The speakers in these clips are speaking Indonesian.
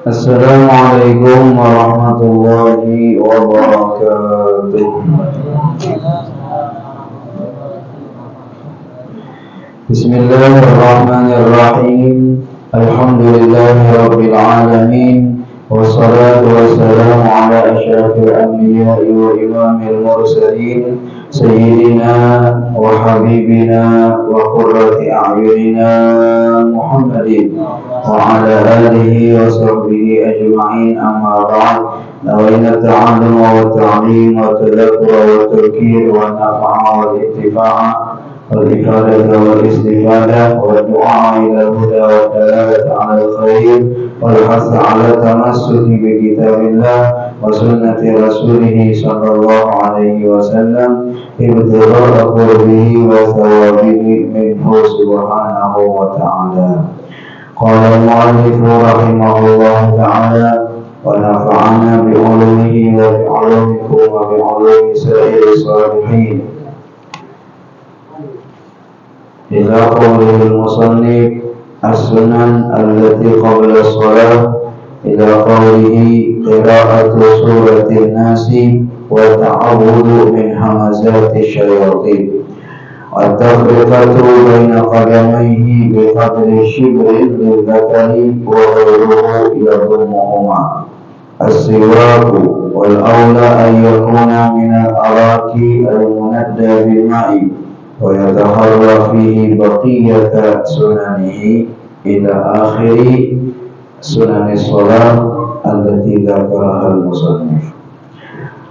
Assalamualaikum warahmatullahi wabarakatuh. Bismillahirrahmanirrahim. Alhamdulillahirabbil alamin. Wassalatu wassalamu ala asyrafil anbiya'i wa imamil mursalin sayyidina wa habibina wa qurrati a'yunina Muhammadin wa ala alihi wa sahbihi ajma'in, amma ba'd. Nawaitu ta'allum wa ta'lim wa tadhakkura wa tadhkir wa nafa'a wa intifa'a والإفادة والاستفادة والدعاء إلى الهدى والدلالة على الخير والحث على التمسك بكتاب الله وسنة رسوله صلى الله عليه وسلم ابتغاء قربه وثوابه منه سبحانه وتعالى. قال المؤلف رحمه الله تعالى: ونفعنا بعلومه وبعلومكم وبعلوم سائر الصالحين. إلى قوله المصنف السنن التي قبل الصلاة، إلى قوله قراءة سورة الناس والتعوذ من همزات الشياطين، والتفرقة بين قدميه بقدر شبر للذكر وغيره يضمهما، السواك والأولى أن يكون من الأراك المندى بالماء ويتحرى فيه بقية سننه إلى آخر سنن الصلاة التي ذكرها المصنف.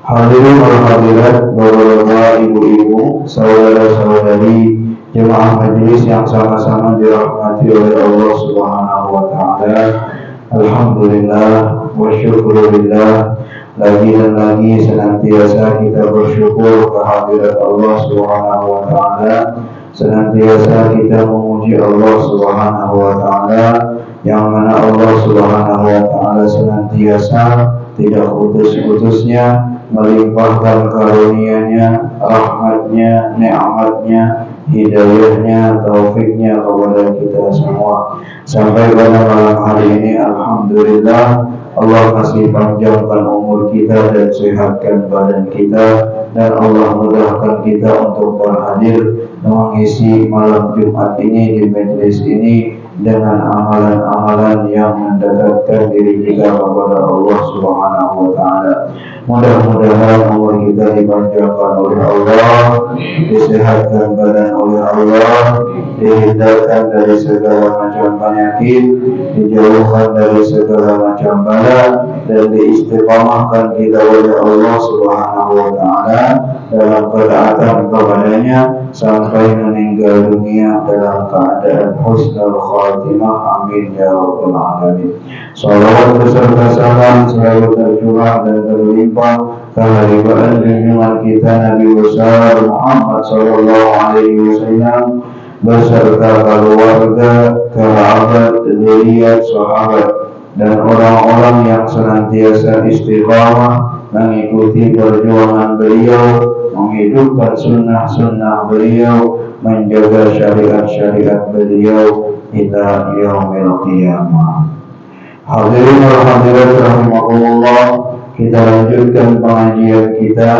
Hadirin wal hadirat, bapak-bapak, ibu-ibu, saudara-saudari jemaah majelis yang sama-sama dirahmati oleh Allah Subhanahu wa taala. Alhamdulillah wa syukurillah, lagi dan lagi senantiasa kita bersyukur kehadirat Allah Subhanahu wa taala, senantiasa kita memuji Allah Subhanahu wa taala, yang mana Allah Subhanahu wa taala senantiasa tidak putus-putusnya melimpahkan karunia-Nya, rahmat-Nya, nikmat-Nya, hidayahnya, taufiknya kepada kita semua. Sampai pada malam hari ini, alhamdulillah, Allah kasih panjangkan umur kita dan sehatkan badan kita, dan Allah mudahkan kita untuk berhadir mengisi malam Jumat ini di majelis ini dengan amalan-amalan yang mendekatkan diri kita kepada Allah Subhanahu wa taala. Mudah-mudahan umur kita dipanjangkan oleh Allah, disehatkan badan oleh Allah, dihindarkan dari segala macam penyakit, dijauhkan dari segala macam bala, dan diistiqamahkan kita oleh Allah Subhanahu wa taala dalam ketaatan kepadanya sampai meninggal dunia dalam keadaan husnul khatimah. Amin ya rabbal alamin. Salawat beserta salam selalu tercurah dan terlimpah kehadiran junjungan kita Nabi besar Muhammad sallallahu alaihi wasallam beserta keluarga, kerabat, zuriat, sahabat, dan orang-orang yang senantiasa istiqamah mengikuti perjuangan beliau, menghidupkan sunnah-sunnah beliau, menjaga syariat-syariat beliau ila yaumil qiyamah. Hadirin wal hadirat rahimakumullah, kita lanjutkan pengajian kita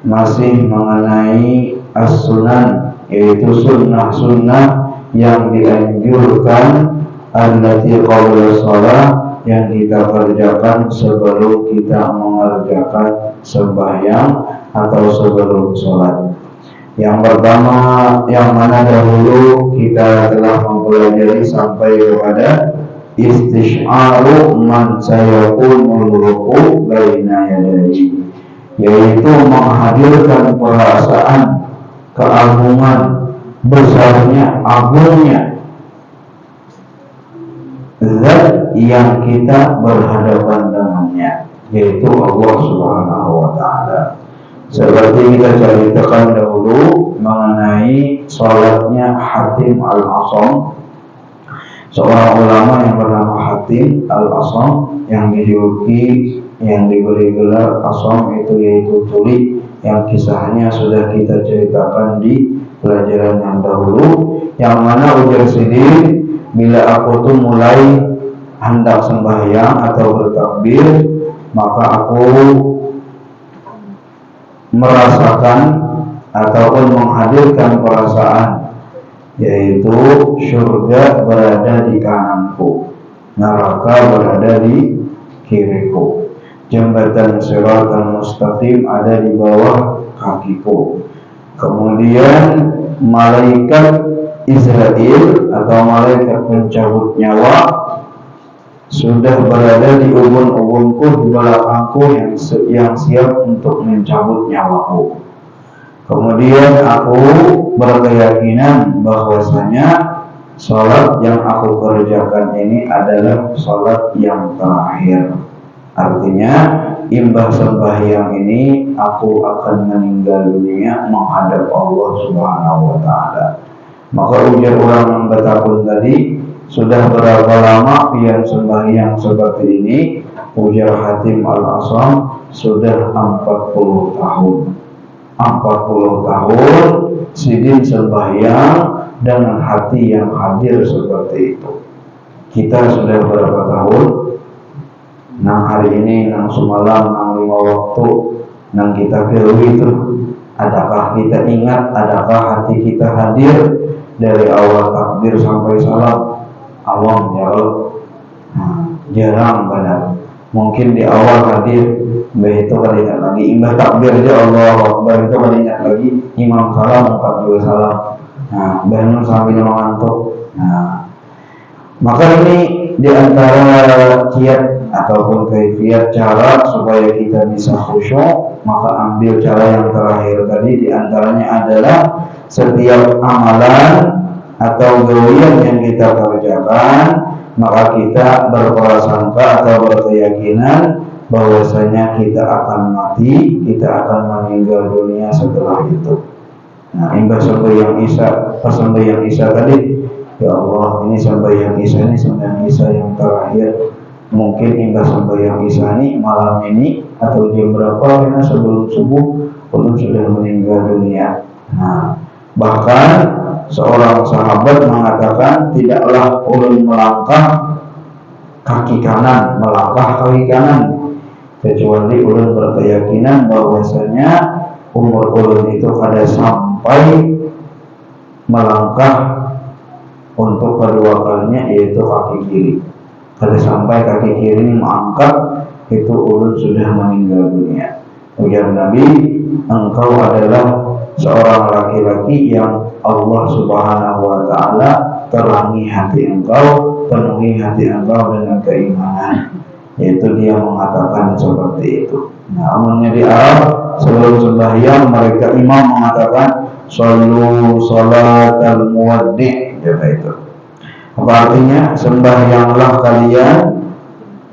masih mengenai as-sunan, yaitu sunnah-sunnah yang dianjurkan allati qabla shalah, yang kita kerjakan sebelum kita mengerjakan sembahyang atau sebelum sholat. Yang pertama, yang mana dahulu kita telah mempelajari sampai kepada istish'aru man sayakunul ruku' baina yadayhi, yaitu menghadirkan perasaan keagungan, besarnya, agungnya zat yang kita berhadapan dengannya, yaitu Allah Subhanahu wa ta'ala. Seperti kita ceritakan dahulu mengenai sholatnya Hatim al-Asam, seorang ulama yang bernama Hatim al-Asam, yang dijuluki, yang diberi gelar Asam itu yaitu tuli, yang kisahnya sudah kita ceritakan di pelajaran yang dahulu, yang mana ujar Sidin, bila aku tuh mulai hendak sembahyang atau bertakbir, maka aku merasakan ataupun menghadirkan perasaan, yaitu surga berada di kananku, neraka berada di kiriku, jembatan Shiratal Mustaqim ada di bawah kakiku. Kemudian malaikat Israel atau malaikat pencabut nyawa sudah berada di ubun-ubunku, di belakangku yang siap untuk mencabut nyawaku. Kemudian aku berkeyakinan bahwasanya sholat yang aku kerjakan ini adalah sholat yang terakhir. Artinya imbas sembahyang ini aku akan meninggal dunia menghadap Allah Subhanahu wa Ta'ala. Maka ujar orang yang bertakun tadi, sudah berapa lama pian sembahyang seperti ini? Ujar Hatim Al-Asam, sudah 40 tahun. 40 tahun Sidin sembahyang dengan hati yang hadir seperti itu. Kita sudah berapa tahun? Nang hari ini, nang semalam, nang 5 waktu, nang kita kira itu. Adakah kita ingat? Adakah hati kita hadir dari awal takbir sampai salam? Awam ya Allah. Jarang benar. Mungkin di awal hadir, itu kali ingat lagi. Imbah takbir aja Allah Akbar itu kali ingat lagi. Imam salam, ungkap juga salam. Bangun sambil mengantuk. Maka ini diantara kiat ataupun kaifiat cara supaya kita bisa khusyuk, maka ambil cara yang terakhir tadi. Diantaranya adalah setiap amalan atau gawian yang kita kerjakan, maka kita berprasangka atau berkeyakinan bahwasanya kita akan mati, kita akan meninggal dunia setelah itu. Imbas sembahyang Isya tadi, ya Allah, ini sembahyang Isya yang terakhir. Mungkin imbas sembahyang Isya ini malam ini atau jam berapa karena sebelum subuh belum sudah meninggal dunia. Bahkan seorang sahabat mengatakan, tidaklah ulun melangkah kaki kanan, kecuali ulun berkeyakinan bahwasanya umur ulun itu kada sampai melangkah untuk kedua kalinya, yaitu kaki kiri. Kada sampai kaki kiri mengangkat, itu ulun sudah meninggal dunia. Ujar Nabi, engkau adalah seorang laki-laki yang Allah Subhanahu wa Ta'ala terangi hati engkau, penuhi hati engkau dengan keimanan. Yaitu dia mengatakan seperti itu. Namunnya di Arab sebelum sembahyang mereka imam mengatakan shollu sholatal muwaddi', itu. Apa artinya? Sembahyanglah kalian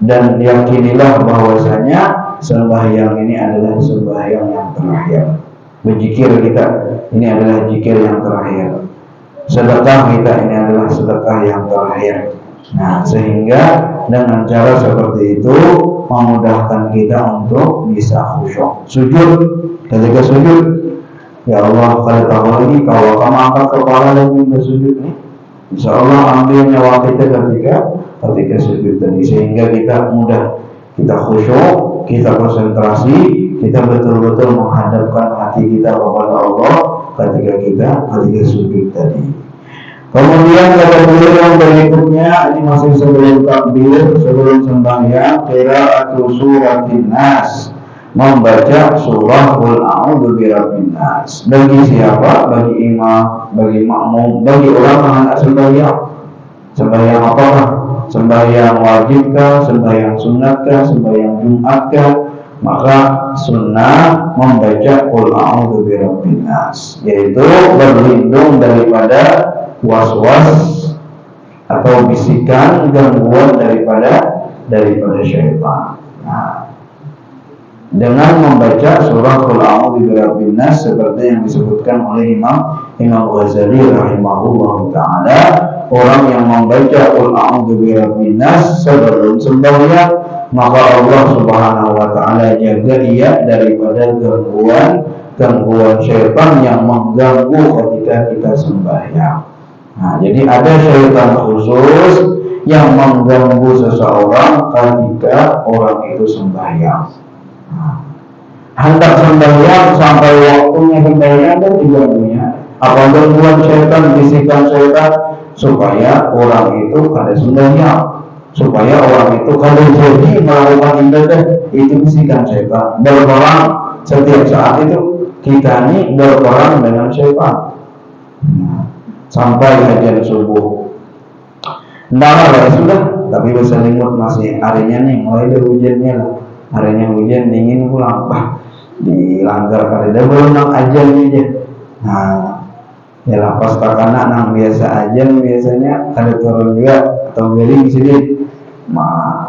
dan yakinilah bahwasanya sembahyang ini adalah sembahyang yang terakhir. Berzikir kita ini adalah zikir yang terakhir. Sedekah kita ini adalah sedekah yang terakhir. Sehingga dengan cara seperti itu memudahkan kita untuk bisa khusyuk. Sujud, ketika sujud, ya Allah, kalau tahu lagi kalau kamu angkat kepala dan bersujud nih, insya Allah ambil nyawa kita ketika sujud tadi, sehingga kita mudah, kita khusyuk, kita konsentrasi, kita betul-betul menghadapkan hati kita kepada Allah ketika sujud tadi. Kemudian kata beliau yang berikutnya, ini masih sebelum takbir, sebelum sembahyang, qira'atu suratin nas, membaca surah Qul a'udzu birabbin nas. Bagi siapa? Bagi imam, bagi makmum, bagi orang yang hendak sembahyang. Sembahyang apakah? Sembahyang wajibkah? Sembahyang sunnatkah? Sembahyang jumatkah? Maka sunnah membaca Qul a'udzu birabbin nas, yaitu berlindung daripada was-was atau bisikan gangguan daripada syaitan. Dengan membaca surah Qul a'udzu birabbin nas seperti yang disebutkan oleh Imam Ghazali rahimahullahu taala, orang yang membaca Qul a'udzu birabbin nas sebelum sembahyang, maka Allah Subhanahu wa taala jaga ia daripada gangguan gangguan syaitan yang mengganggu ketika kita sembahyang. Nah, jadi ada syaitan khusus yang mengganggu seseorang ketika orang itu sembahyang. Nah, hendak sembahyang sampai waktunya sembahyang dan diganggunya. Apa gangguan syaitan, bisikan syaitan supaya orang itu kada sembahyang, supaya orang itu kada jadi melakukan ibadah, itu bisikan syaitan. Berperang setiap saat itu kita ini berperang dengan syaitan. Sampai kajian subuh. Nggak ya sudah, tapi berselimut masih harinya nih, mulai dari hujannya lah. Harinya hujan dingin pulang, dilanggar kali dah belum nang ajan aja. Nah, ya lah pas takana nang biasa ajan biasanya kada turun juga atau beli sini.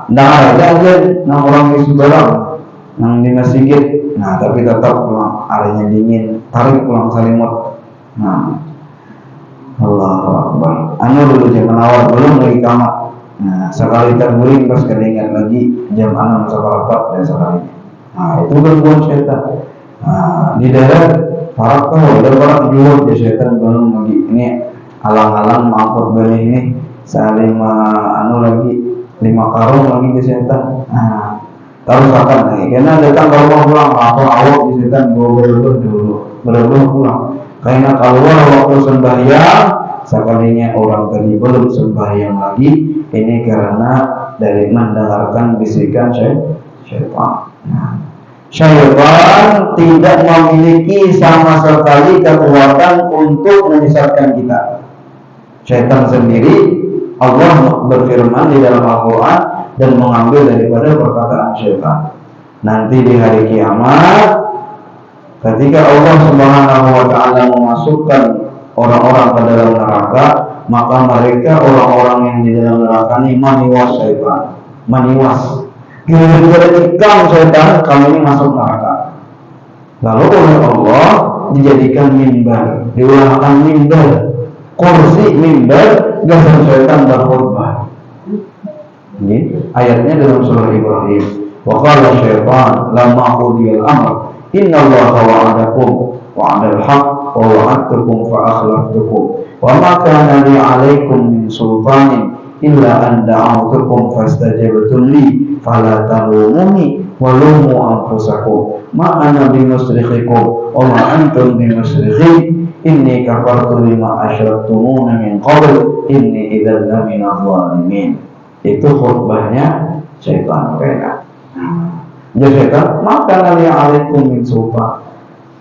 Nggak ada ajan nang orang di Subarang, nang di masjid. Nah, tapi tetap pulang harinya dingin, tarik pulang selimut. Nah, Allahu Akbar. Anu dulu zaman awal belum lagi kamar. Nah, sekali terguling pas kedengar lagi jam 6 seperempat dan sekali. Nah, itu gangguan syaitan. Nah, di daerah Parak tuh ada orang jual di syaitan belum lagi ini alang-alang mangkuk beli ini saling anu lagi 5 karung lagi di syaitan. Nah, terus akan lagi karena datang ke rumah pulang atau awak di syaitan berburu pulang. Karena keluar waktu sembahyang sekalinya orang tadi belum sembahyang lagi, ini karena dari mendengarkan bisikan syaitan. Syaitan tidak memiliki sama sekali kekuatan untuk menyesatkan kita. Syaitan sendiri, Allah berfirman di dalam Al-Quran dan mengambil daripada perkataan syaitan. Nanti di hari kiamat, ketika Allah Subhanahu wa Ta'ala memasukkan orang-orang ke dalam neraka, maka mereka orang-orang yang di dalam neraka ini maniwas syaitan, maniwas. Gara-gara tikam syaitan, kami ini masuk neraka. Lalu oleh Allah dijadikan mimbar, diulangkan mimbar, kursi mimbar, gasar syaitan berkhutbah. Ini ayatnya dalam surah Ibrahim. Wa qala syaitan lamma qudiyal amr inna Allaha wa'adakum wa'adal haqq wa wa'adtukum fa akhlaftukum wa ma kana li 'alaikum min sultanin illa an da'awtukum fastajabtum li fala talumuni wa lumu anfusakum ma ana bimusrikhikum wa ma antum bimusrikhi inni kafartu lima asyraktumuna min qabl inni idzal laminadh dhalimin. Itu khutbahnya syaitan mereka. Ya syaitan, maka nabi alaikum min sultan.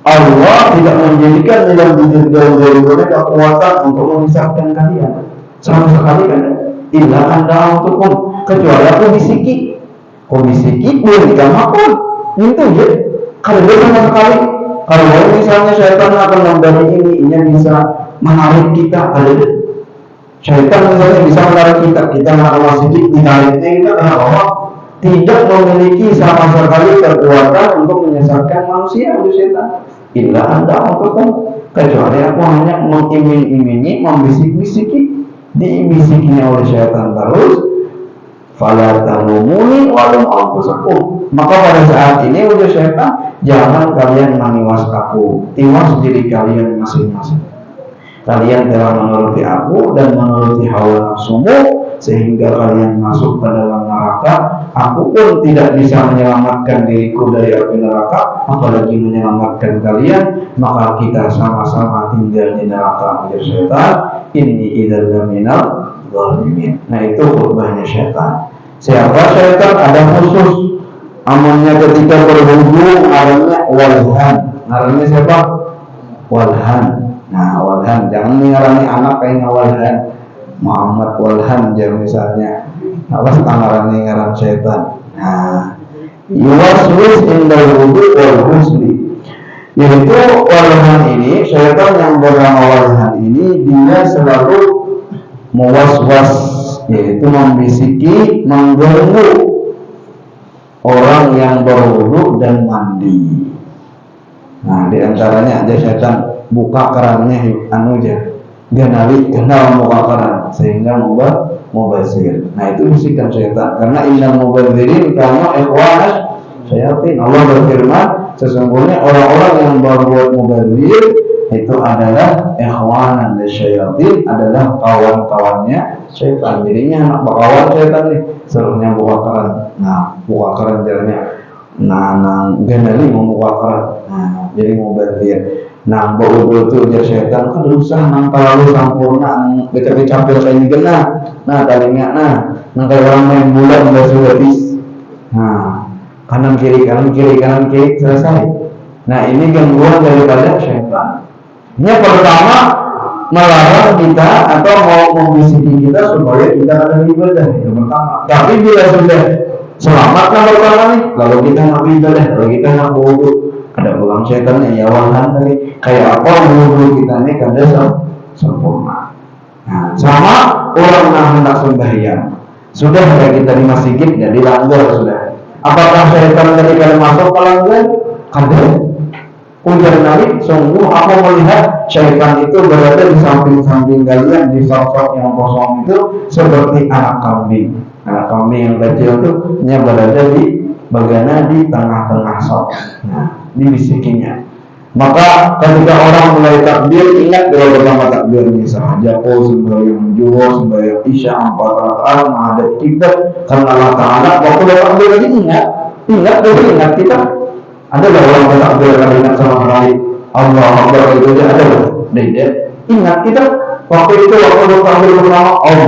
Allah tidak menjadikan dalam diri mereka kekuatan untuk memisahkan kalian. Sama sekali kan? Illa anda untukmu, kecuali aku bisiki. Kau bisiki, boleh dikamakan. Itu ya. Kalau dia sama sekali, kalau misalnya syaitan akan memberi ini bisa menarik kita. Kalau syaitan misalnya bisa menarik kita melakukan sedikit dinariknya kita karena Allah tidak memiliki sama sekali kekuatan untuk menyesatkan manusia. Itu syaitan. Illa anda untukmu, kecuali aku hanya mengiming-imingi, membisik-bisiki, dibisikinya oleh syaitan terus. Fala talumuni wa lum anfusakum. Maka pada saat ini ujar syaitan, jangan kalian maniwas aku, tiwas diri kalian masing-masing. Kalian telah menuruti aku dan menuruti hawa nafsumu sehingga kalian masuk ke dalam neraka. Aku pun tidak bisa menyelamatkan diriku dari api neraka, apalagi menyelamatkan kalian. Maka kita sama-sama tinggal di neraka. Ujar syaitan, inni idzal laminadh dhalimin. Nah, itu khutbahnya syaitan. Siapa syaitan? Ada khusus amalnya ketika berhubung, adanya walhan. Namanya siapa? Walhan. Nah, walhan, jangan mengarani anak kayaknya walhan. Muhammad walhan aja misalnya. Apa sekarang ngaran syaitan? Nah, yuwaswis indal wudu wal husli. Yaitu walhan ini, syaitan yang bernama walhan ini, dia selalu mewaswas, yaitu membisiki, mengganggu orang yang berwudu dan mandi. Nah, diantaranya ada syaitan buka kerannya anu aja, dia kenal buka keran sehingga mubazir. Nah, itu bisikan syaitan. Karena innal mubazirin kanu ikhwanas syayatin. Allah berfirman, sesungguhnya orang-orang yang berbuat mubadzir itu adalah ikhwanan lisyayatin, adalah kawan-kawannya syaitan. Jadinya anak kawan syaitan nih, serunya buka keran. Nah, buka keran jalannya. Nah, genali mau buka keran. Nah, jadi mubadzir. Nah, bawa itu ujar syaitan kan usah nang terlalu sempurna, nang becak-becapil kayak gini. Nah, tadinya nang kayak orang main bola udah sudah bis. Nah, kanan kiri selesai. Nah, ini gangguan daripada syaitan. Ini pertama melarang kita atau mau membisiki kita supaya kita ada ibadah, itu pertama. Tapi bila sudah selamat kan pertama nih, lalu kita nggak ibadah, lalu kita nggak wudu, ada pulang setannya ya wahan tadi. Kayak apa wudu kita nih kada sempurna. Nah, sama orang yang hendak sembahyang, sudah ada kita di masjid jadi langgar sudah. Apakah syaitan dari kada masuk ke langgar? Kada. Ujar Nabi, sungguh aku melihat syaitan itu berada di samping-samping kalian, di sosok yang kosong itu seperti anak kambing. Anak kambing yang kecil itu berada di bagian di tengah-tengah sok. Nah, dibisikinya. Maka ketika orang mulai takbir, ingat doa pertama takbirnya saja. Sembahyang zuhur, sembahyang isya 4 rakaat menghadap kiblat karena Allah Taala. Waktu takbir lagi ingat kita. Ada orang bertakbir kalau ingat sama sekali Allah Akbar itu dia ada dia ingat kita waktu bertakbir pertama Allah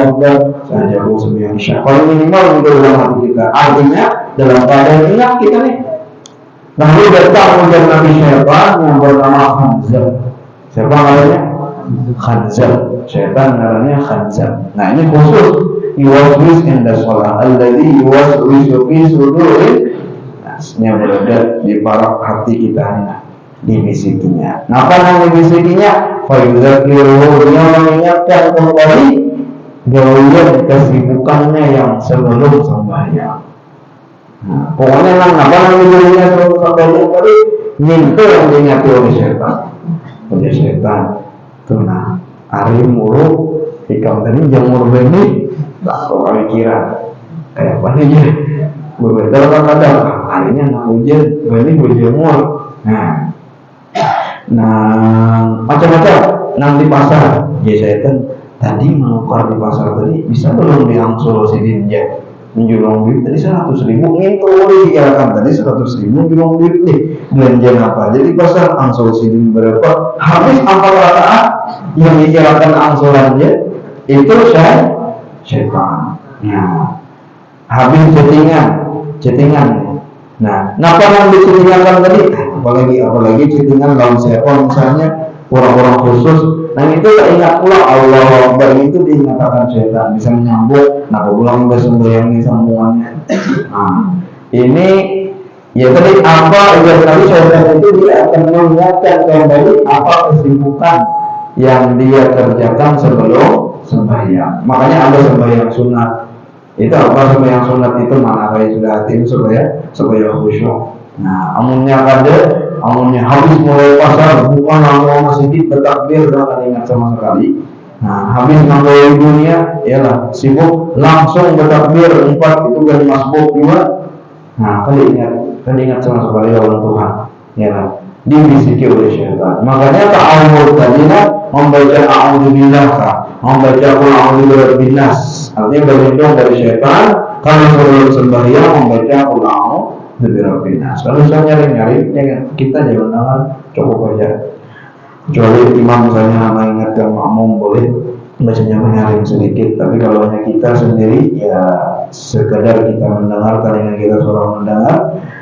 Akbar saja sembahyang isya. Kalau minimal untuk dalam hati kita, artinya dalam keadaan ingat kita nih. Lalu datang ujar Nabi syaitan yang bernama Khanzab. Siapa namanya? Khanzab. Syaitan namanya Khanzab. Nah, ini khusus yuwaswis inda sholat alladzi yuwaswisu fi suduril, yang berada di parak hati kita ini, dibisikinya. Nah, apa yang dibisikinya? Fayudzakiruhu, dia mengingatkan kembali gaulan kesibukannya yang sebelum sembahyang. Nah, pokoknya apa yang dijadinya sebelum sembahyang tadi minta yang diingati oleh setan. Tuh nah, hari mulu ikam tadi jamur benih, tak kau kira kayak apa nih? Berbeda kadang harinya anak hujan, ini berjemur. Nah, macam-macam. Nanti pasar, ya setan tadi menukar di pasar tadi bisa belum diangsur sidin ya? Menjulang duit tadi 100.000, ingin keluar dikirakan tadi 100.000 menjulang duit nih. Belanja apa? Jadi pasar angsur sidin berapa? Habis 4 rakaat yang dikirakan angsurannya itu setan. Nah, habis chattingan. Nah, apa yang dichattingan tadi? Apalagi chattingan dalam seekor misalnya orang-orang khusus. Nah, itu tak ingat pula Allah Akbar itu diingatkan setan bisa menyambut. Nah, pulang udah sembahyang semuanya. Nah, ini ya tadi apa udah tadi setan itu dia akan mengingatkan kembali apa kesibukan yang dia kerjakan sebelum sembahyang. Makanya ada sembahyang sunat. Itu apa sembahyang sunat itu mana kayak sudah hati supaya khusyuk. Nah, amunnya habis mulai pasar bukan langsung masjid bertakbir dan tidak ingat sama sekali. Nah, habis nanggung dunia, ialah sibuk langsung bertakbir 4 itu kan masbuk 2. Nah, kali ingat sama sekali Allah Tuhan. Ialah dibisiki oleh syaitan. Makanya ta'awud tadinya membaca a'udzubillah, membaca qul a'udzu birabbin nas. Artinya berlindung dari syaitan. Kalau sebelum sembahyang membaca qul a'udzu birabbin nas. Kalau misalnya nyari kita jangan cukup aja. Kecuali imam misalnya mengingatkan makmum boleh bacanya menyaring sedikit. Tapi kalau hanya kita sendiri ya sekadar kita mendengar telinga kita suara mendengar.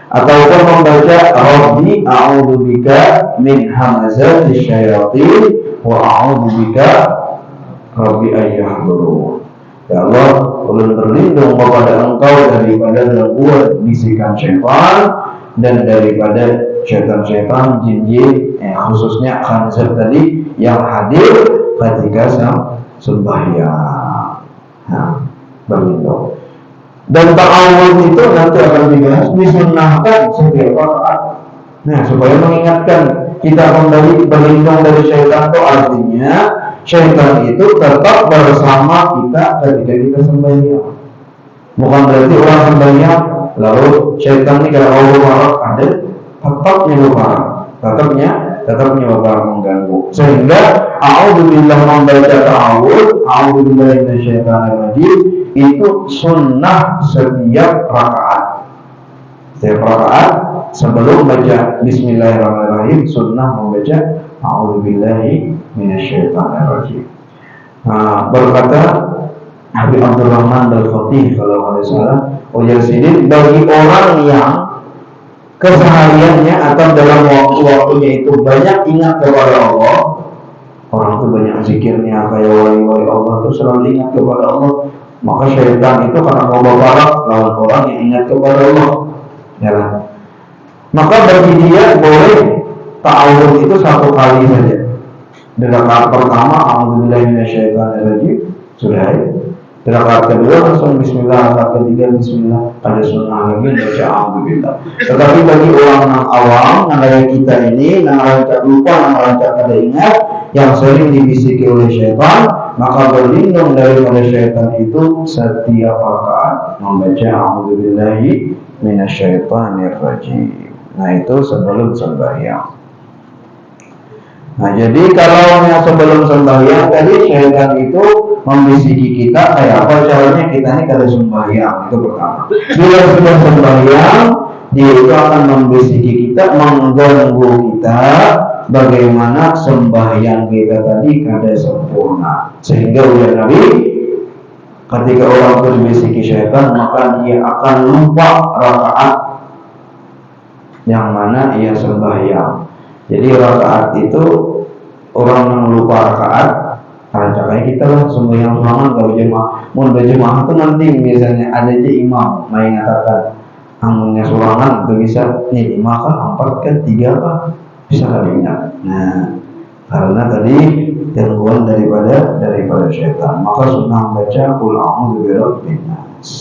Ataupun membaca Rabbi a'udzubika min hamazatis syayatin wa a'udzubika Rabbi ayyahdurun. Ya Allah, ulun berlindung kepada Engkau daripada gangguan bisikan syaitan dan daripada syaitan-syaitan jin-jin, khususnya khanzab tadi yang hadir ketika sembahyang. Nah, berlindung. Dan ta'awud itu nanti akan dibahas disunnahkan setiap rakaat. Nah, supaya mengingatkan kita kembali berlindung dari syaitan itu artinya syaitan itu tetap bersama kita ketika kita sembahyang. Bukan berarti orang sembahyang lalu syaitan ini kalau Allah ada tetap menyebabkan mengganggu. Sehingga a'udzubillah membaca ta'awudz, a'udzubillahi minasyaitonirrajim itu sunnah setiap rakaat. Setiap rakaat sebelum baca bismillahirrahmanirrahim sunnah membaca a'udzubillahi minasyaitonirrajim. Berkata Habib Abdurrahman Al-Fatih kalau tidak salah, ujar sini, bagi orang yang kesehariannya atau dalam waktu-waktunya itu banyak ingat kepada Allah, orang itu banyak zikirnya kayak wali-wali Allah itu selalu ingat kepada Allah, maka syaitan itu karena mau berbarak lawan orang yang ingat kepada Allah, ya. Maka bagi dia boleh ta'awudz itu satu kali saja. Di rakaat pertama a'udzubillahi minasyaitonirrajim sudah. Di rakaat kedua langsung bismillah, rakaat ketiga bismillah, ada sunnah lagi baca a'udzubillah. Tetapi bagi orang yang awam, namanya kita ini, namanya lupa, namanya kada ingat, yang sering dibisiki oleh syaitan, maka berlindung daripada syaitan itu setiap rakaat membaca a'udzubillahi minasyaitonirrajim. Nah itu sebelum sembahyang. Nah jadi kalau sebelum sembahyang tadi syaitan itu membisiki kita kayak apa caranya kita ini kada sembahyang, itu pertama. Bila sudah sembahyang dia itu akan membisiki kita, mengganggu kita bagaimana sembahyang kita tadi kada sempurna. Sehingga udah Nabi ketika orang itu dibisiki syaitan maka dia akan lupa rakaat yang mana ia sembahyang. Jadi rakaat itu orang yang lupa rakaat, caranya kita lah sembahyang sulangan kalau jemaah. Mau berjemaah itu nanti biasanya ada aja imam mengatakan amunnya sulangan itu bisa nih 5 kah, 4 kah, 3 kah, bisa kali ingat. Nah karena tadi gangguan daripada syaitan, maka sunnah baca qul a'udzu birabbin nas.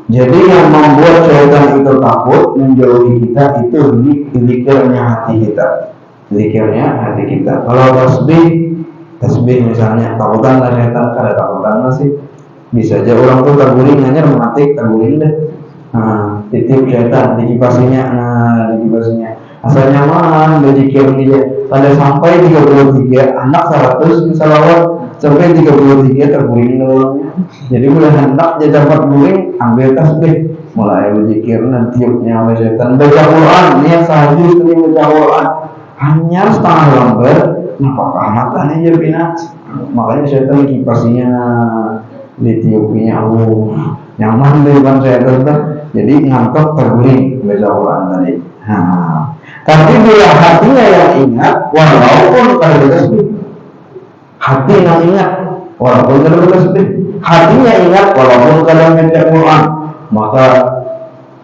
Jadi yang membuat syaitan itu takut menjauhi kita itu zikirnya hati kita. Zikirnya hati kita. Kalau tasbih misalnya, takutan lah syaitan, kada takutan masih. Bisa aja orang tuh terguling hanya mematik, terguling deh. Titip syaitan, dikipasinya, asal nyaman, berzikir dia. Pada sampai 33 anak 100 salawat sampai 33 terguling orangnya. Jadi mulai hendak dia dapat guling, ambil tasbih, mulai berzikir nanti tiupnya oleh setan. Baca Quran, niat tahajud ini baca Quran. Hanya setengah lembar, apakah matanya jadi binat? Makanya setan kipasinya ditiupinya, nyaman di depan setan. Jadi ngantuk terguling baca Quran tadi. Tapi bila hatinya yang ingat, walaupun kada tasbih, hati yang ingat, walaupun kada tasbih, hatinya ingat walaupun kada baca Quran, maka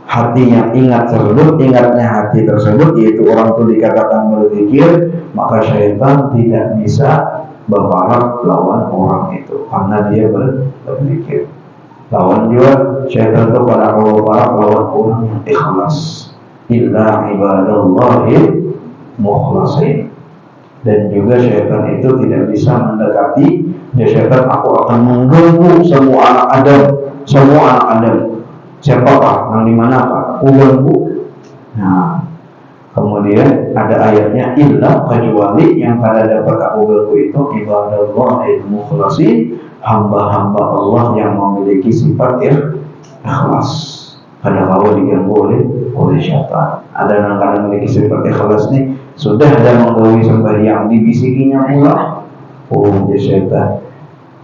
hati yang ingat tersebut, ingatnya hati tersebut, yaitu orang itu dikatakan berzikir, maka syaitan tidak bisa berparak lawan orang itu karena dia berzikir. Lawan juga syaitan itu pada berparak lawan orang yang ikhlas. Illa ibadallahil mukhlasin. Dan juga syaitan itu tidak bisa mendekati. Ya syaitan, aku akan mengganggu semua anak Adam. Siapakah? Yang dimanakah? Aku ganggu. Nah, kemudian ada ayatnya, illa, kecuali yang pada dapat aku ganggu itu ibadallahil mukhlasin, hamba-hamba Allah yang memiliki sifat ikhlas. Kada mau diganggu oleh syaitan. Ada yang kadang memiliki sifat ikhlas nih, sudah ada menggawi sembahyang dibisikinya pula. Ya syaitan.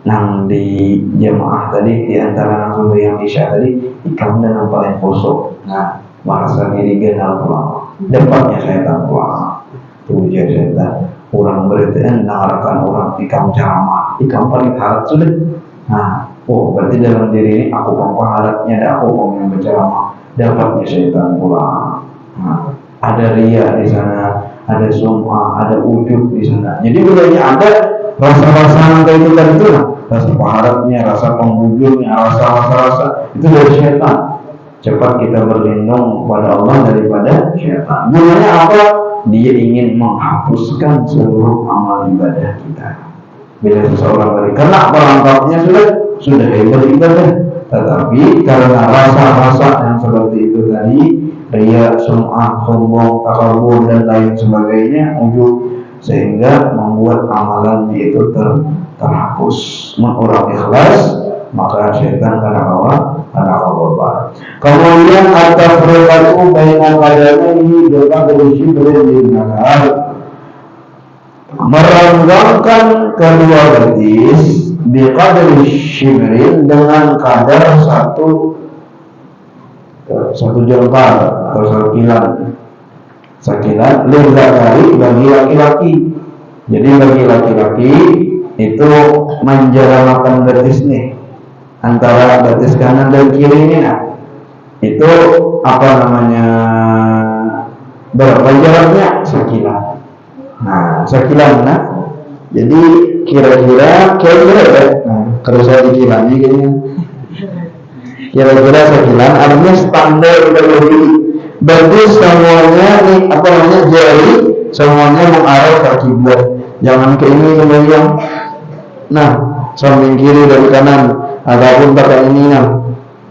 Nang di jemaah tadi, di antara nang sembahyang isya tadi, ikam dan yang paling khusyuk. Nah, merasa diri genal pulang. Dapatnya syaitan pulang. Tujuh syaitan. Orang berarti mengarahkan orang ikam ceramah, ikam paling harap sudah. Nah, berarti dalam diri ini aku pengharapnya dan aku pengen berceramah, dapatnya syaitan pulang. Nah, ada ria di sana, ada sum'ah, ada ujub di sana. Jadi budaya ada rasa-rasa nanti itu tadi itu lah, rasa pengharapnya, rasa penghujurnya, rasa itu dari syaitan. Cepat kita berlindung pada Allah daripada syaitan. Gunanya apa? Dia ingin menghapuskan seluruh amal ibadah kita. Bila seseorang kena perangkapnya sudah hebat ibadah, Tetapi karena rasa-rasa yang seperti itu tadi, riya, sum'ah, sombong, takabur dan lain sebagainya, ujub, sehingga membuat amalannya itu terhapus. Orang ikhlas, maka syaitan karena kabar. Kemudian at-tafriqatu baina qadamaihi biqadri shibrin min nahar, merenggangkan kedua betis biqadri shibrin dengan kadar satu jengkal atau sakilan lil-zakari bagi laki-laki. Jadi bagi laki-laki itu menjarakan betis nih antara betis kanan dan kiri ini, nah itu apa namanya, berapa jaraknya? Sakilan. Nah sakilan, nah jadi kira-kira ya, nah kalau saya dikilani kayaknya kira-kira sakilan, artinya standar dari berarti semuanya nih apa namanya, jari semuanya mengarah ke kiblat, jangan ke ini ke yang, nah samping kiri dan kanan ataupun pakai ini,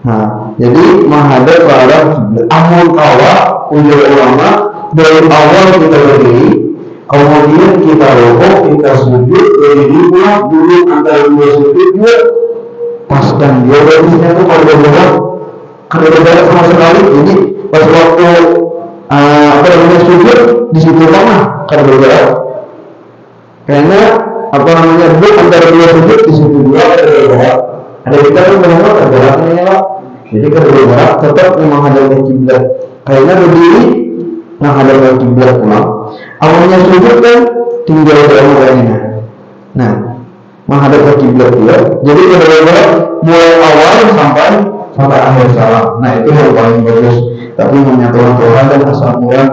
nah jadi menghadap ke arah kiblat. Amun kawa ujar ulama, dari awal kita berdiri, kemudian kita rukuk, kita sujud, jadi pulang dulu antara dua sujud juga pas, dan dia berisnya tuh kalau berbeda sama sekali. Jadi pas waktu apa namanya sujud di situ mana kalau berbeda, karena apa namanya duduk antara dua sujud di situ dua berbeda. Ada kita kan benar tergeraknya ya, jadi kalau bergerak tetap menghadap ke kiblat. Karena berdiri menghadap ke kiblat pulang. Awalnya sujud kan tinggal berapa. Nah menghadap ke kiblat juga. Jadi benar-benar mulai awal sampai akhir salam. Nah itu yang paling bagus. Tapi menyatukan Tuhan dan asal mula,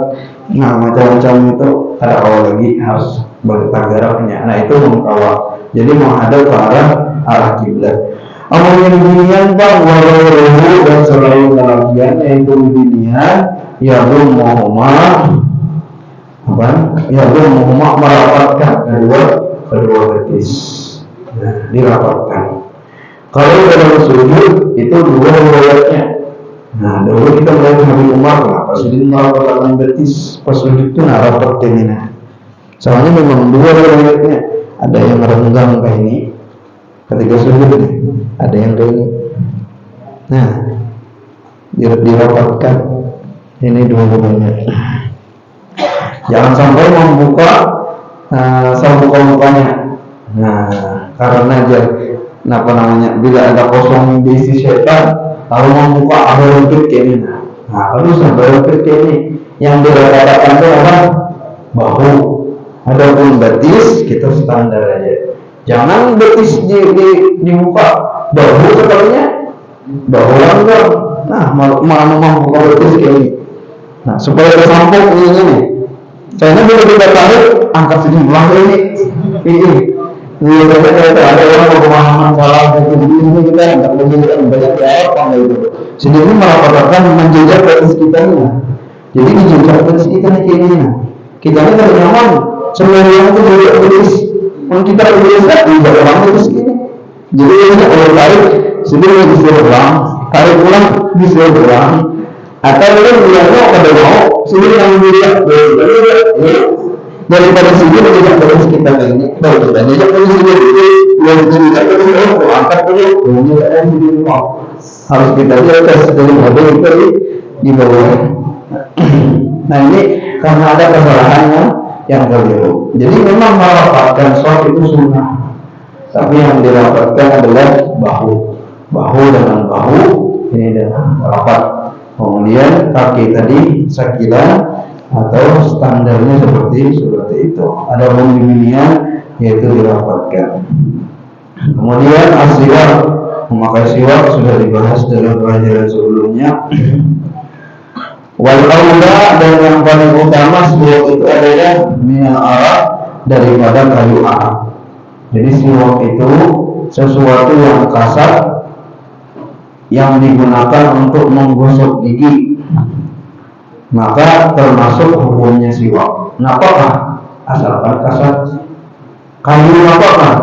nah macam-macam itu ada awal lagi harus bergeraknya. Nah itu mengkawal. Jadi menghadap ke arah kiblat. Amalnya beginian Pak, walau dan selain kelakian, yaitu beginian, ya belum mau merapatkan kedua betis. Nah, dirapatkan. Kalau dalam sujud itu dua riwayatnya. Nah, dahulu kita melihat Nabi Umar lah, pas sujud merapatkan betis, pas sujud itu rapat ini. Soalnya memang dua riwayatnya, ada yang renggang kayak ini, ketika sujud nih, ada yang kayak ini. Nah, dirapatkan. Ini dua riwayat. Jangan sampai membuka mukanya. Nah, karena apa namanya, bila ada kosong di sisi setan, lalu membuka akhir kayak ini. Nah, kalau sampai kayak ini, yang dirapatkan itu apa? Bahu. Adapun betis kita standar aja. Jangan betis dibuka, bahu setelahnya bahu langgar. Nah, mana membuka betis kayak ini. Nah, supaya tersampung ini. Karena bila kita tarik, angkat sejumlah ini. Ini ada orang pemahaman salah ini kita angkat begini banyak apa itu. Sendiri merapatkan menjejak betis kita ini. Jadi dijejak betis kita ini kayak gini. Kita ini tidak nyaman. Semua yang itu juga betis. Kalau kita betis tidak orang betis ini. Jadi ini kalau tarik, sendiri disuruh pulang, tarik pulang disuruh pulang. Atau dia pada mau sendiri yang dilihat daripada sini menjejak betis kita ini. Baru kita jejak betis sendiri. Yang tidak betis angkat dulu. Harus kita lihat dari model itu di bawah. Nah ini karena ada kesalahannya yang keliru. Jadi memang merapatkan sholat itu sunnah, tapi yang dirapatkan adalah bahu dengan bahu ini dengan rapat. Kemudian kaki tadi sakilan atau standarnya seperti itu. Ada pemilihan yaitu dirapatkan. Kemudian as-siwak, memakai siwak sudah dibahas dalam pelajaran sebelumnya. Wal aula, dan yang paling utama siwak itu adalah minal araq, daripada kayu arak. Jadi siwak itu sesuatu yang kasar yang digunakan untuk menggosok gigi, maka termasuk hukumnya siwak. Apakah? Asalkan kasar. Kayu apakah?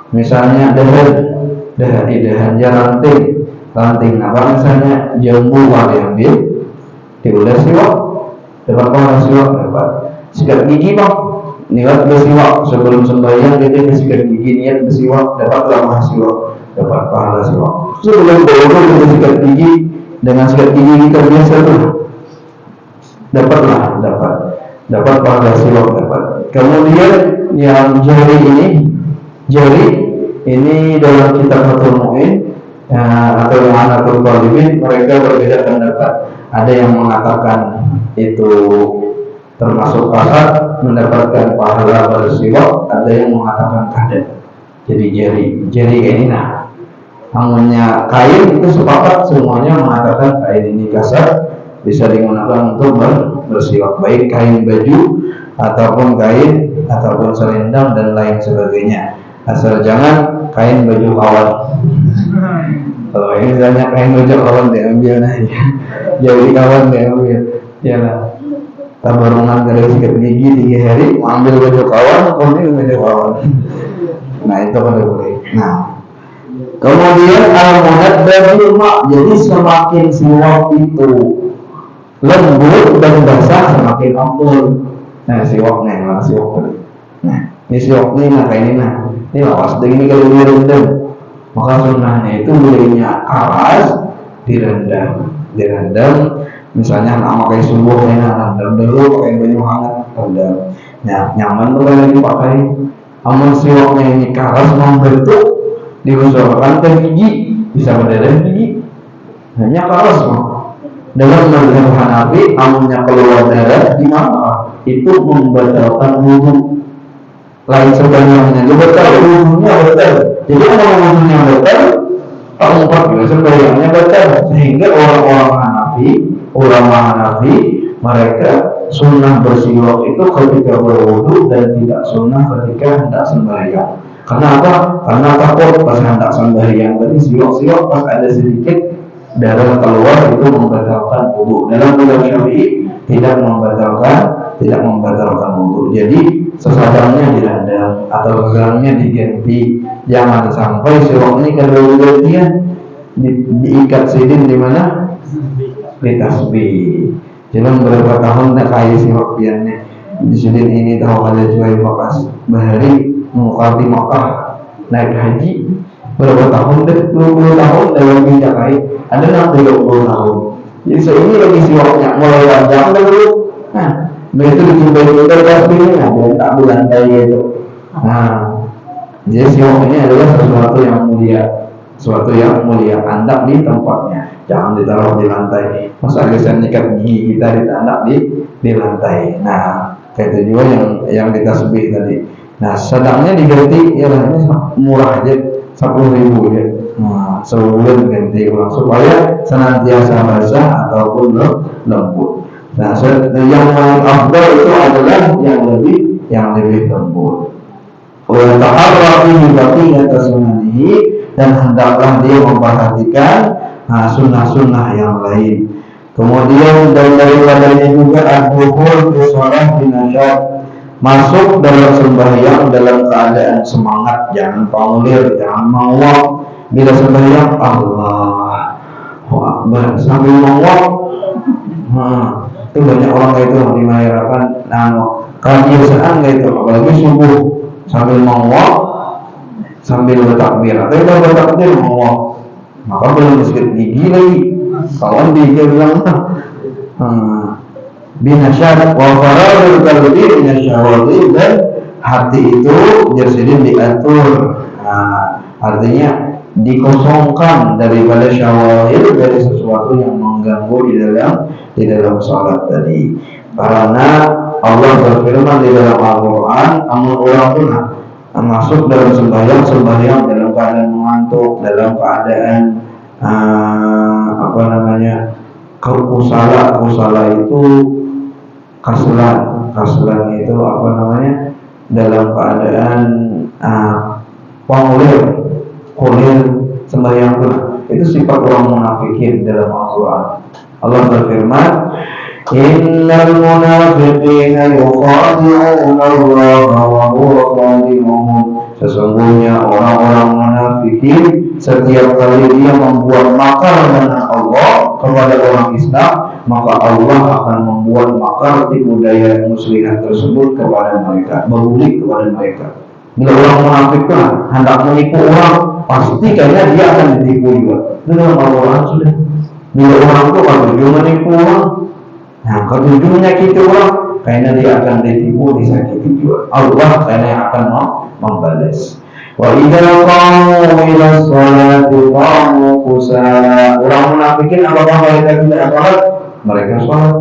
Misalnya dahan jaranting, ranting. Nah, kalau misalnya jambu diambil, diulas siwak, dapat pahala siwak, dapat sikat gigi bang, niat bersiwak sebelum sembahyang kita sikat gigi niat bersiwak, dapat pahala siwak, dapat pahala siwak. Sebelum berwudu kita sikat gigi dengan sikat gigi kita biasa tuh, dapat pahala siwak dapat. Kemudian yang jari ini dalam kitab Fathul Mu'in atau yang Anatul Talibin, mereka berbeda pendapat. Ada yang mengatakan itu termasuk kasar, mendapatkan pahala bersiwak. Ada yang mengatakan kada. Jadi jari ini namanya kain itu sepakat semuanya mengatakan kain ini kasar, bisa digunakan untuk bersiwak, baik kain baju ataupun kain ataupun selendang dan lain sebagainya. Asal jangan kain baju kawan. Kalau ini misalnya kain baju kawan diambil jadi kawan diambil, ya lah. Tabarungan dari sikat gigi 3 hari, ambil baju kawan, kemudian baju kawan. Nah itu kan boleh. Nah, kemudian al-munaddabul ma', jadi semakin siwak itu lembut dan basah semakin ampun. Nah siwaknya, mana siwak tadi? Nah ini siwak ini, nah kayak ini lawas begini kalau direndam, maka sunnahnya itu bolehnya karas direndam, misalnya nama kayak subuh rendam dulu pakai baju hangat rendam. Nah nyaman tuh kalau dipakai. Amun siwaknya ini karas membentuk, diusulkan ke gigi, bisa berdarah gigi, hanya karas dalam mazhab Hanafi, amunnya keluar darah di mana itu membatalkan wudu. Lain sebagainya, batal wudunya batal. Jadi kalau wudunya batal, tak juga sembahyangnya batal. Sehingga ulama Hanafi, mereka sunnah bersiwak itu ketika berwudu dan tidak sunnah ketika hendak sembahyang. Kenapa? Karena takut pas hendak sembahyang tadi siwak pas ada sedikit darah keluar itu membatalkan wudu. Dalam mazhab Syafi'i tidak membatalkan wudu. Jadi sesadarnya direndam atau sesadarnya diganti. Jangan sampai siwak ini kalau gantian diikat sidin di mana? Di tasbih. Jangan berapa tahun tak kaya siwak piannya. Di sidin ini tahu ada jual bekas bahari mengukati Makkah naik haji. Berapa tahun deh? 20 tahun dalam minyak kain. Ada yang 30 tahun. Jadi ini lagi siwaknya mulai panjang dulu. Nah, begitu dijumpai tasbihnya, dia tak berlantai gitu. Nah, jadi siwak ini adalah sesuatu yang mulia, andak di tempatnya, jangan ditaruh di lantai. Masa bisa nyikat gigi kita ditandak di lantai. Nah, kayak itu juga yang ditasbih tadi. Nah, sedangnya diganti ya ini murah aja 10.000 ya. Nah, sebulan ganti ulang supaya senantiasa basah ataupun lembut. Nah, yang paling afdal itu adalah yang lebih lembut. Wa ta'arrafi bi baqiyati sunnatihi, dan hendaklah dia memperhatikan sunnah-sunnah yang lain. Kemudian dan daripadanya juga al-dukhul fi shalah binasyad, masuk dalam sembahyang dalam keadaan semangat, jangan paulir, jangan mawak. Bila sembahyang Allahu Akbar sambil mawak, itu banyak orang kayak itu dimahirakan kebiasaan kayak itu, apalagi subuh sambil mawak sambil bertakbir, atau kalau bertakbir mawak, maka belum sedikit gigi lagi kawan dia bilang binasyad wa faradul qalbi binasyawati, dan hati itu jasadin diatur. Nah, artinya dikosongkan daripada syawahir, dari sesuatu yang mengganggu di dalam salat tadi. Karena Allah berfirman di dalam Al-Quran, amun orang itu masuk dalam sembahyang dalam keadaan mengantuk, dalam keadaan kusala itu kaslan itu dalam keadaan kulir sembahyang pun, itu sifat orang munafikin dalam Al-Quran. Allah berfirman, innal munafiqina yukhadi'una Allah wa huwa khadi'uhum, sesungguhnya orang-orang munafikin setiap kali dia membuat makar dengan Allah kepada orang Islam, maka Allah akan membuat makar tipu daya muslihat tersebut kepada mereka, berbulik kepada mereka. Bila orang munafik hendak menipu orang, pasti kayaknya dia akan ditipu juga. Itu dalam Al-Quran sudah. Bila orang itu kalau menipu orang, nah kalau menyakiti orang, kayaknya dia akan ditipu, disakiti juga. Allah kayaknya akan membalas. Wa idza qamu ila sholati qamu kusala. Orang munafikin apakah mereka tidak sholat? Mereka sholat.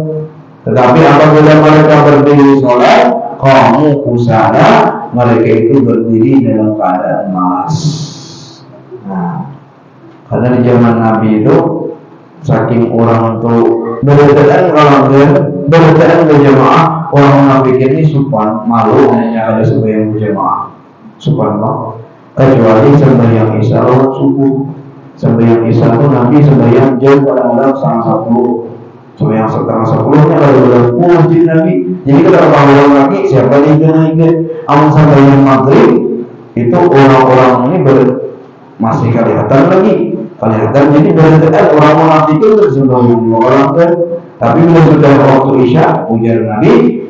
Tetapi apabila mereka berdiri sholat, qamu kusala, mereka itu berdiri dalam keadaan malas. Nah, karena di zaman Nabi itu saking orang untuk berbedaan kalau berbedaan berjamaah, orang munafik ini supan malu hanya ada sembahyang berjamaah. Subhanallah. Kecuali sembahyang isya orang subuh. Sembahyang isya itu Nabi sembahyang jam kadang-kadang sembahyang setengah 10-nya kadang-kadang masjid Nabi. Jadi kalau orang lagi siapa yang ikut amun sembahyang maghrib itu orang-orang ini masih kelihatan jadi berbeda orang munafik itu sembahyang orang kan. Tapi bila sudah waktu isya ujar Nabi,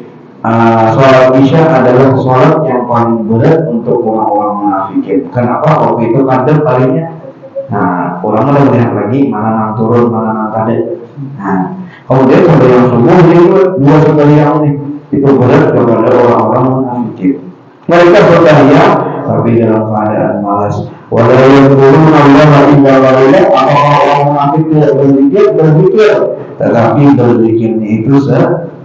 sholat isya adalah sholat yang paling berat untuk orang-orang munafikin. Kenapa? Waktu itu kadang palingnya. Nah, orang udah melihat lagi mana nang turun, mana nang kadang. Nah, kemudian sembahyang subuh jadi dua sembahyang ini itu berat kepada orang-orang munafikin. Mereka sembahyang tapi dalam keadaan malas. Walau yang turun Allah illa walillah. Apakah orang munafik tidak berzikir, tetapi berzikirnya itu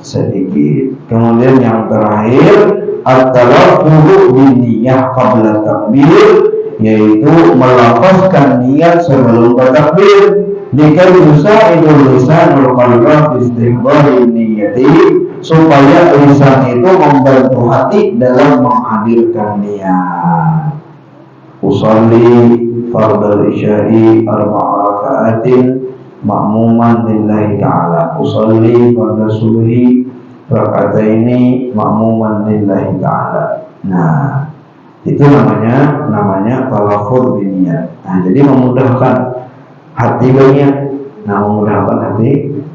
sedikit. Kemudian yang terakhir at-talaffuz binniyah qabla takbir, yaitu melafazkan niat sebelum bertakbir. Jika yusa'idul lisan wal qalba fi istiqbali niyyati, supaya lisan itu membantu hati dalam menghadirkan niat. Usalli fardal isya'i arba'a raka'atin ma'muman lillahi ta'ala. Usalli fardal subhi raka'ataini ma'muman lillahi ta'ala. Nah, itu namanya talaffuz biniyat. Nah, jadi memudahkan hati berniat. Nah, memudahkan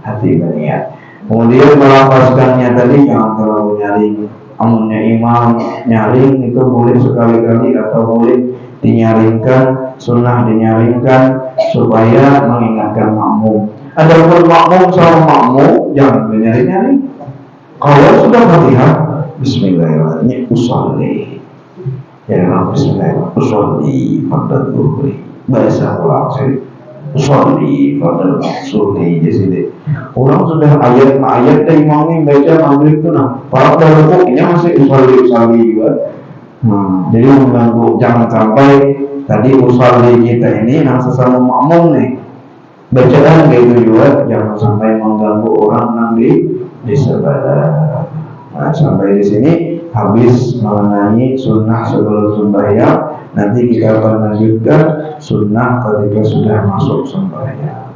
hati berniat. Kemudian melafazkannya tadi jangan terlalu nyaring. Amunnya imam nyaring itu boleh sekali-kali atau boleh dinyaringkan, sunnah dinyaringkan supaya mengingatkan makmum. Adapun makmum sama makmum jangan menyaring-nyaring. Kalau sudah Fatihah, bismillahirrahmanirrahim, usolli. Ya, bismillahirrahmanirrahim, usolli fardhu dhuhri. Bahasa ulang sih. Usolli fardhu dhuhri di sini. Orang sudah ayat dari imam baca maghrib itu para rukuknya masih usolli juga. Jadi mengganggu, jangan sampai tadi usolli kita ini sesama makmum nih bacaan kayak itu juga, jangan sampai mengganggu orang di sebelah. Nah, sampai di sini habis mengenai sunnah sebelum sembahyang. Nanti kita akan lanjutkan sunnah ketika sudah masuk sembahyang.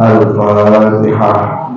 Al-Fatihah.